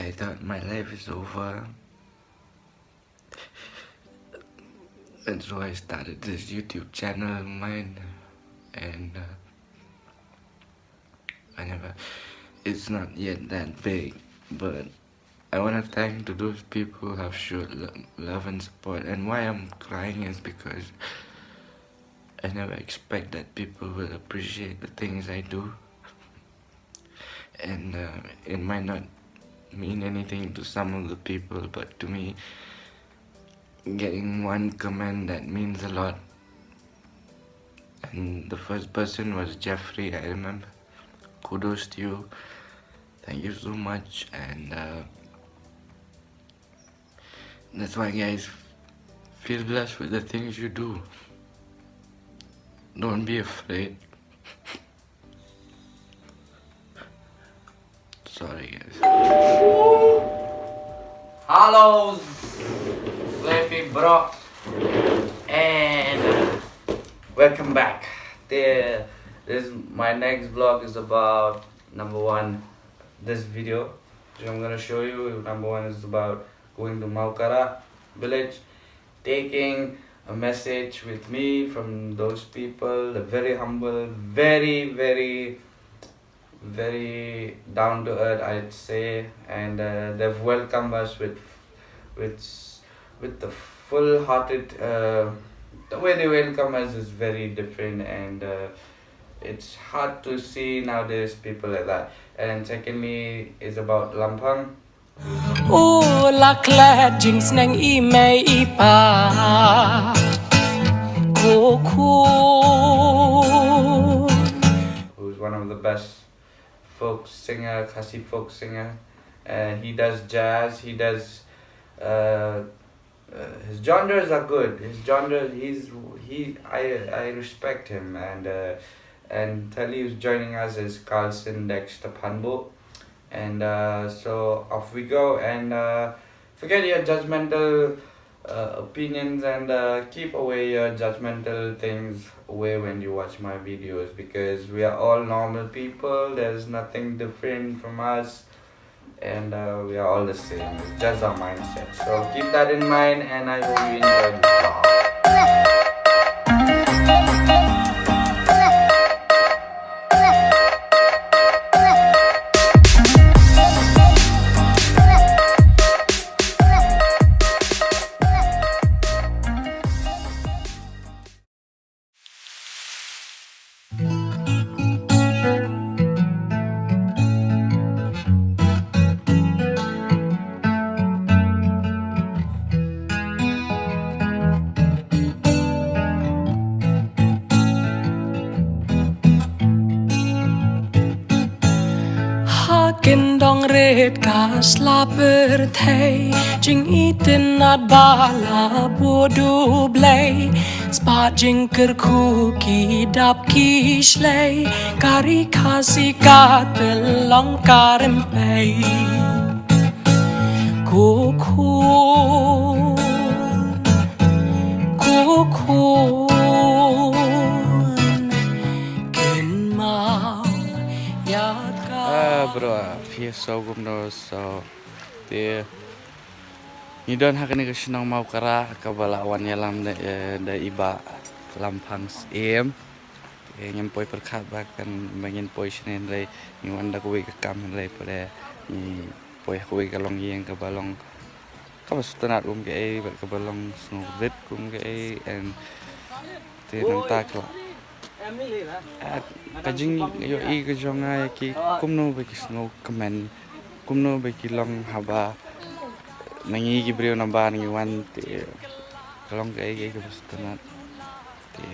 I thought my life is over. And so I started this YouTube channel of mine, and it's not yet that big, but I want to thank to those people who have shown love and support. And why I'm crying is because I never expect that people will appreciate the things I do. And it might not mean anything to some of the people, but to me, getting one comment that means a lot. And the first person was Jeffrey, I remember. Kudos to you. Thank you so much. And that's why, guys, feel blessed with the things you do. Don't be afraid. Sorry, guys. Hello, Lamphang bro, and welcome back. My next vlog is about number one. This video which I'm gonna show you, number one, is about going to MAWKARAH village, taking a message with me from those people. They're very humble, very down to earth, I'd say, and they've welcomed us with the full-hearted. The way they welcome us is very different, and it's hard to see nowadays people like that. And secondly is about Lamphang. La klad jinx nang imay ipa Who's one of the best folk singer, KHASI folk singer. He does jazz, he does his genres are good. His genre, I respect him. And Tali who's joining us is Carlson Dexter Panbo. And so off we go, and forget your judgmental opinions, and keep away your judgmental things away when you watch my videos, because we are all normal people. There's nothing different from us, and we are all the same. It's just our mindset. So keep that in mind, and I hope you enjoy this vlog. Dong red gas la berthei jing iten nat bala bodu blay spot jing kerku ki dap ki shlay kari khasi ka long karem pay kuku ken mau yat ka Bro, phía sau cũng đâu so thì ni don hakani ke sinong MAWKARAH ka balawan yalam da iba Lamphang em ngem poi perkhat ba kan bangin poi sinen rei ni wanda ko ka kam rei pare ni poi ko ka long yeng ka balong ka bastanat ke ba ka balong snow red ke and te nang ta ka kajing yo I ka jonga ki kumno ba ki snow comment kumno ba ki long haba nangi ki brio namba nangi wan te long ka bastanat te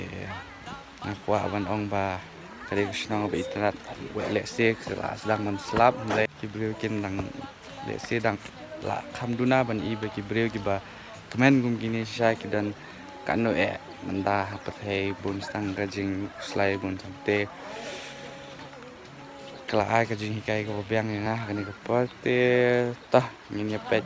nakwa ban ong ba kare kusnong ba itrat wa le se kelas dang man slap le ki brio kin dang le se dang la khamduna ban I ba ki brio ki ba comment gum kini sha ki dan kanu manda hapathei bun stang gajing slai bun samte kala ai gajing hikai ko biang nga kani ko pate ta ngin ya pet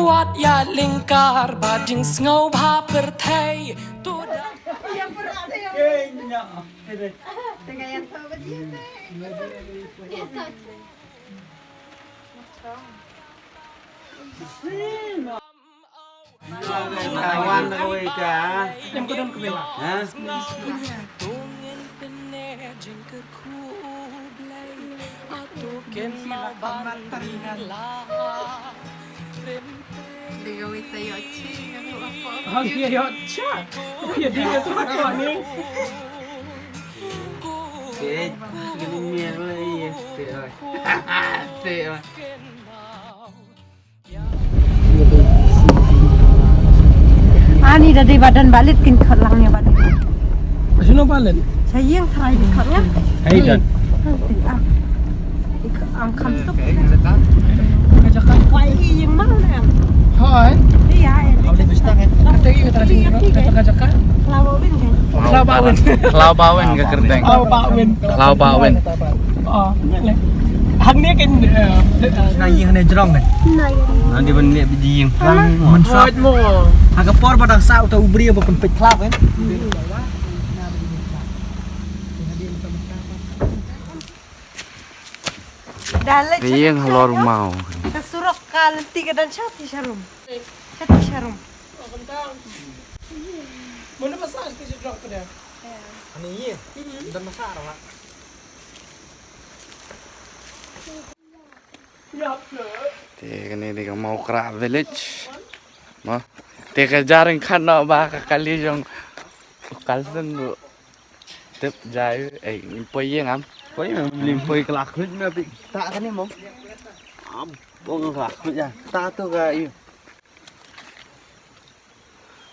wat ya lingkar bading snow ha perthei tu Kawan kowe ka. Jam kodon kowe. Ha? Dia bisa yoci, Oh iya yocha. Ya dia tu kau ni. Okey, gini ni boleh. Hahaha. Ani dari badan balik kin kerangnya badan. Sino balen? Saya yang try di kerangnya. Hai dan. Am kamsuk. Kajakan. Wah yang mana ya? Hai. Iya. Kau di pesta kan? Kata iya tadi kajakan. Kelawawin kan? Kelabawin. Kelabawin ke kerteng. Kelabawin. Kelabawin. Oh, le. Hang ni kan nang yang ni jerong kan? Nah, dia ben lihat biji yang perang mensuap. Agak por pada saat atau ubri apa pun peklap kan? Dalam Dia yang halor mau. kesurok kal tiga dan satu syarum. Satu syarum. Mana pasal tu jerong tu dia? Ani iya. Dan masak apa? Thì cái này thì có MAWKARAH village mà thì cái gia đình khăn nó ba cái kali trong cái sân nữa tiếp dài ấy bơi gì ngắm bơi mà liền bơi cái lạc hết nó bị tạ cái này mông bông cái lạc hết ra ta tôi cái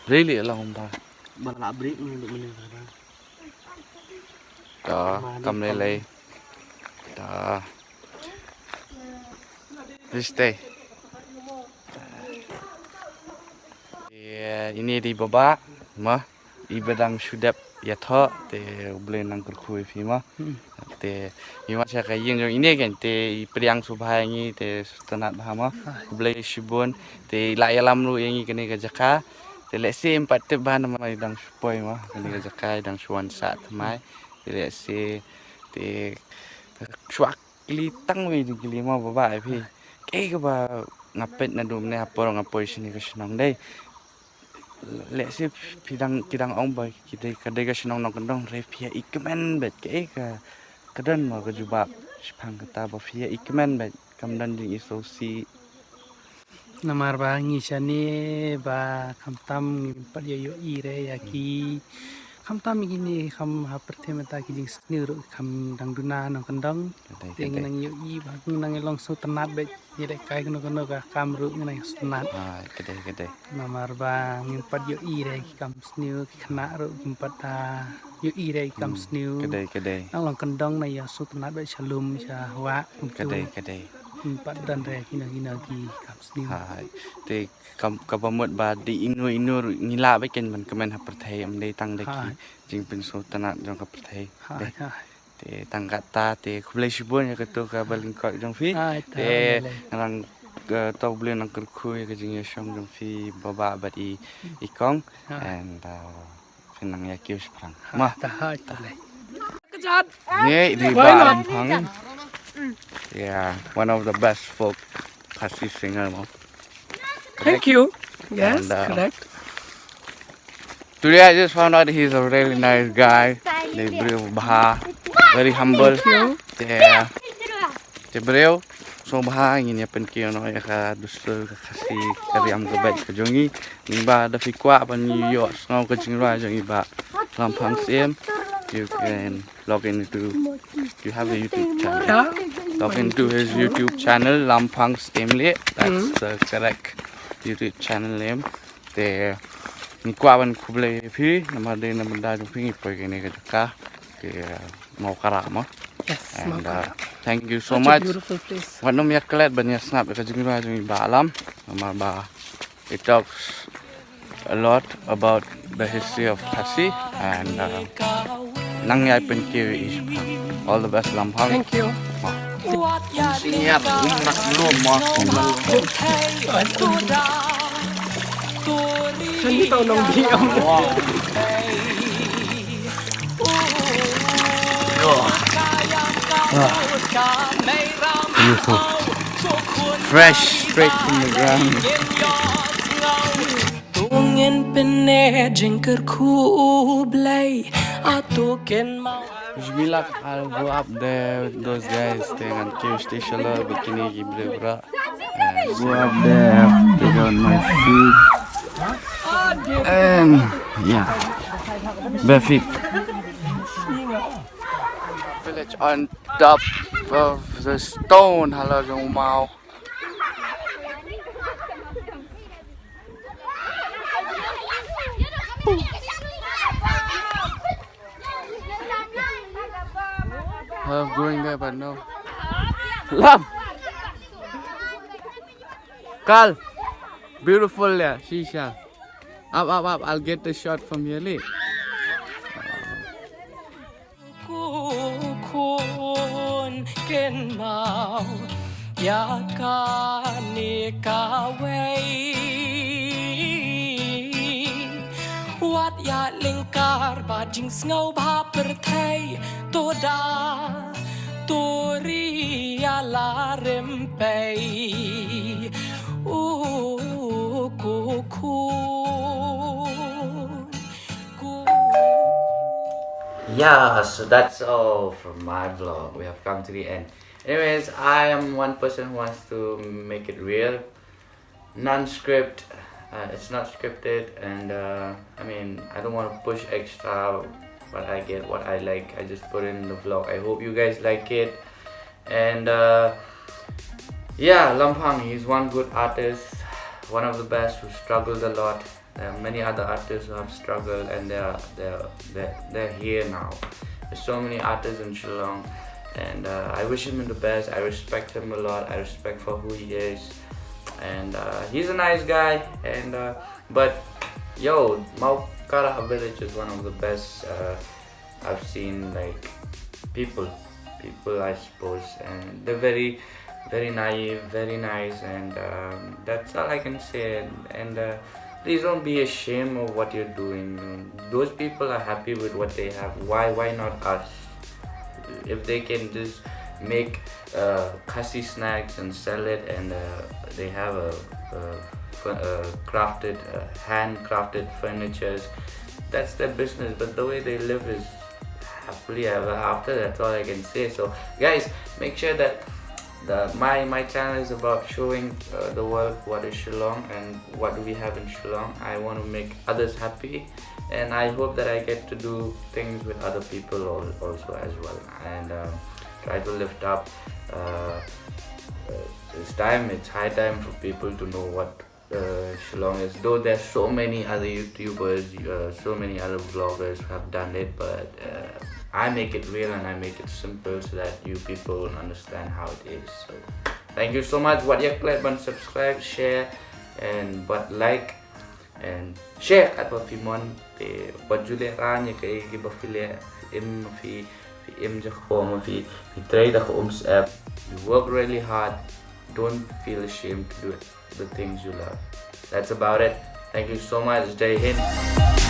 really là không ta Bạn lạ brick được mình đó cầm lên lấy đó this day ini di bawah mah ibadang sudap ya tho te boleh nang kerkui fi mah te ima saya kayak yang ini kan te priang subhai ni te tenat bahama boleh shibun te la yalam lu yang ini kene kajaka te let's say empat te bahan mai dang supoi mah kene kajaka dang suan sat mai te let's say te chuak li tang we di lima bawah fi ke ba ngapet na dum ne apor ngapoi sini ke senang dai let's say kidang ong ba kita kadai ke senang nong kendong repia ikmen bet ke kadan ma ke jubab sipang kata ba fia ikmen bet kamdan ding isosi Namar ba ngisani ba kamtam pat yo ire yaki kamtam gini kam haperti mata kijing sniru kam dang duna nang kendang ting nang yo I ba nang long so tenat be ire kai kono kono ka kam ru nang tenat kedai namar ba ngimpat yo ire kam sniu kena ru ngimpat yo ire kam sniu kedai nang long kendang na ya so tenat be shalom sha wa kedai ngimpat dan re kina ki kam sniu te kapamut ba di inu ngila ba ken man kemen hapertai am dei tang deki jing pen so tanat jong kapertai te tang kata te kulai shibun ya ketu ka balingkot jong fi te nang tau boleh nang kerkui ke jing yashong jong fi baba ba di ikong and penang ya kius perang mah kejat ni di Lamphang yeah one of the best folk KHASI singer mo. Thank you. Yes, And, correct. Today I just found out he's a really nice guy. Very humble. Yeah. Beliau so baha ingin ya penkiyo no ya ka dustul ka kasi kariam ka baik ka jongi nimba da fikwa pan yo ngau ka jingwa jongi ba Lamphang sim. You can log into you have a YouTube channel. Yeah. Log into his YouTube channel Lamphang syiemlieh. That's the correct YouTube channel name. There ni kwa ban kuble phi nama de nama da jong phi poi ke ne ka jaka ke MAWKARAH mo. Yes. And thank you so Such much. a beautiful place. Wanom ya kelet ban ya snap ka jing ba jong ba alam nama ba it talks a lot about the history of KHASI and nang yai pen ke is all the best Lamphang. Thank you. Siap nak belum mo.ฉันที่โตนงเดียว Wow. Beautiful. Fresh, straight from the ground. Tungen penejengker ku blay atoken mau. Bismillah, I'll go up there with those guys staying on cave station bikini gibra. Go up there, take out my shoes. And yeah, bare feet. Village on top of the stone. Hello, Mau. I love going there, but no. Lam! Kal! Beautiful there, Shisha. Up, up, up. I'll get the shot from here, Lee. Kun ken mau ya ka ne ka wei wat ya lingkar ba jing sngo ba per thai to da to ri ya la rem pei ku Yeah, so that's all from my vlog. We have come to the end. Anyways, I am one person who wants to make it real, non-script. It's not scripted, and I mean, I don't want to push extra what I get, what I like. I just put it in the vlog. I hope you guys like it. And yeah, Lamphang, he's one good artist, one of the best, who struggled a lot. There are many other artists who have struggled, and they're here now. There's so many artists in Shillong, and I wish him the best. I respect him a lot. I respect for who he is, and he's a nice guy. And but yo, MAWKARAH village is one of the best I've seen. Like people, I suppose, and they're very naive, very nice, and that's all I can say. And please don't be ashamed of what you're doing. Those people are happy with what they have. Why not us? If they can just make KHASI snacks and sell it, and they have a crafted, handcrafted furnitures, that's their business. But the way they live is happily ever after. That's all I can say. So guys, make sure that my channel is about showing the world what is Shillong and what do we have in Shillong. I want to make others happy, and I hope that I get to do things with other people also as well, and try to lift up. It's high time for people to know what Shillong is. Though there's so many other YouTubers, so many other vloggers who have done it, but I make it real and I make it simple so that you people will understand how it is. So thank you so much. What you click on subscribe, share, and but like and share at what Fimon what Julia Ran you can give a filet im fi try the homes app. You work really hard. Don't feel ashamed to do the things you love. That's about it. Thank you so much. Jai Hind.